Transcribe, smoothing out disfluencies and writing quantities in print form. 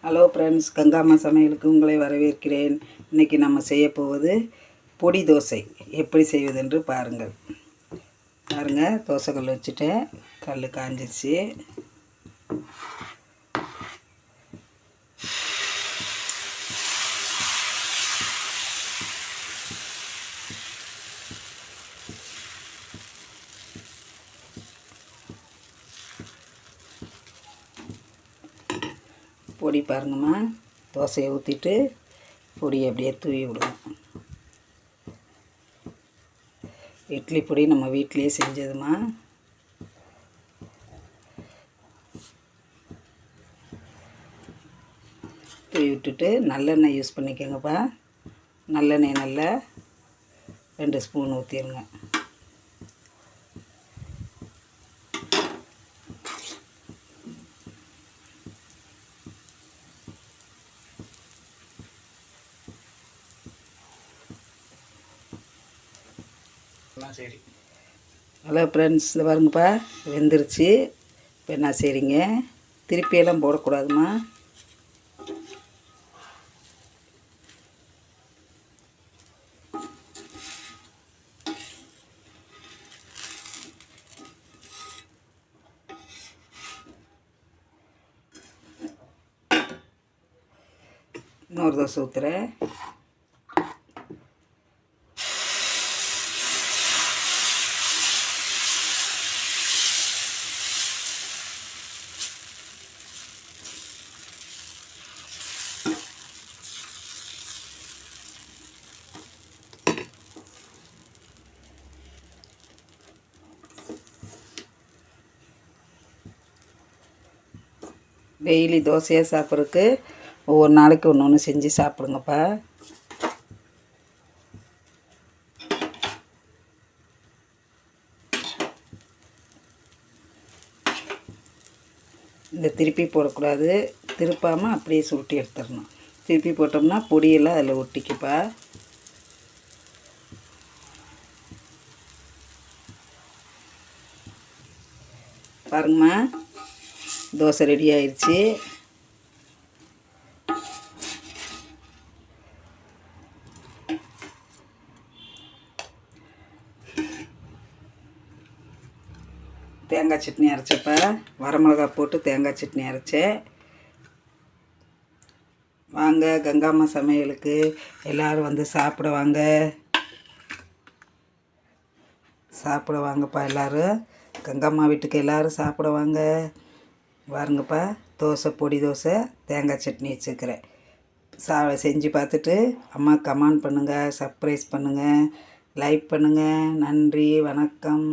Hello friends, கங்காம்மா சமையலுக்கு உங்களை வரவேற்கிறேன். இன்றைக்கி நம்ம செய்ய போவது பொடி தோசை. எப்படி செய்வதென்று பாருங்கள். தோசைக்கல் வச்சுட்டேன், கல் காஞ்சிச்சு. பொடி பாருங்கம்மா, தோசையை ஊற்றிட்டு பொடியை அப்படியே தூவி விடுவோம். இட்லி பொடி நம்ம வீட்டிலையே செஞ்சதுமா. தூவி விட்டுட்டு நல்லெண்ணெய் யூஸ் பண்ணிக்கோங்கப்பா. நல்லெண்ணெய் நல்லா 2 ஸ்பூன் ஊற்றிடுங்க. சரி, ஹலோ ஃப்ரெண்ட்ஸ், இதை பாருங்கப்பா, வெந்துருச்சு. இப்போ என்ன செய்கிறீங்க, திருப்பியெல்லாம் போடக்கூடாதுமா. இன்னொரு தோசை ஊற்றுறேன். டெய்லி தோசையாக சாப்பிட்றதுக்கு ஒவ்வொரு நாளைக்கு ஒன்று ஒன்று செஞ்சு சாப்பிடுங்கப்பா. இந்த திருப்பி போடக்கூடாது, திருப்பாமல் அப்படியே சுருட்டி எடுத்துடணும். திருப்பி போட்டோம்னா பொடியெல்லாம் அதில் ஒட்டிக்குப்பா. பாருங்கம்மா, தோசை ரெடி ஆயிடுச்சு. தேங்காய் சட்னி அரைச்சப்ப வரமிளகா போட்டு தேங்காய் சட்னி அரைச்சேன். வாங்க கங்காம்மா சமையலுக்கு எல்லோரும் வந்து சாப்பிட வாங்கப்பா. எல்லோரும் கங்காம்மா வீட்டுக்கு எல்லோரும் சாப்பிட வாங்க. பாருங்கப்பா, தோசை, பொடி தோசை, தேங்காய் சட்னி வச்சுருக்கிறேன். செஞ்சு பார்த்துட்டு அம்மா கமெண்ட் பண்ணுங்கள், சர்ப்ரைஸ் பண்ணுங்கள், லைக் பண்ணுங்கள். நன்றி, வணக்கம்.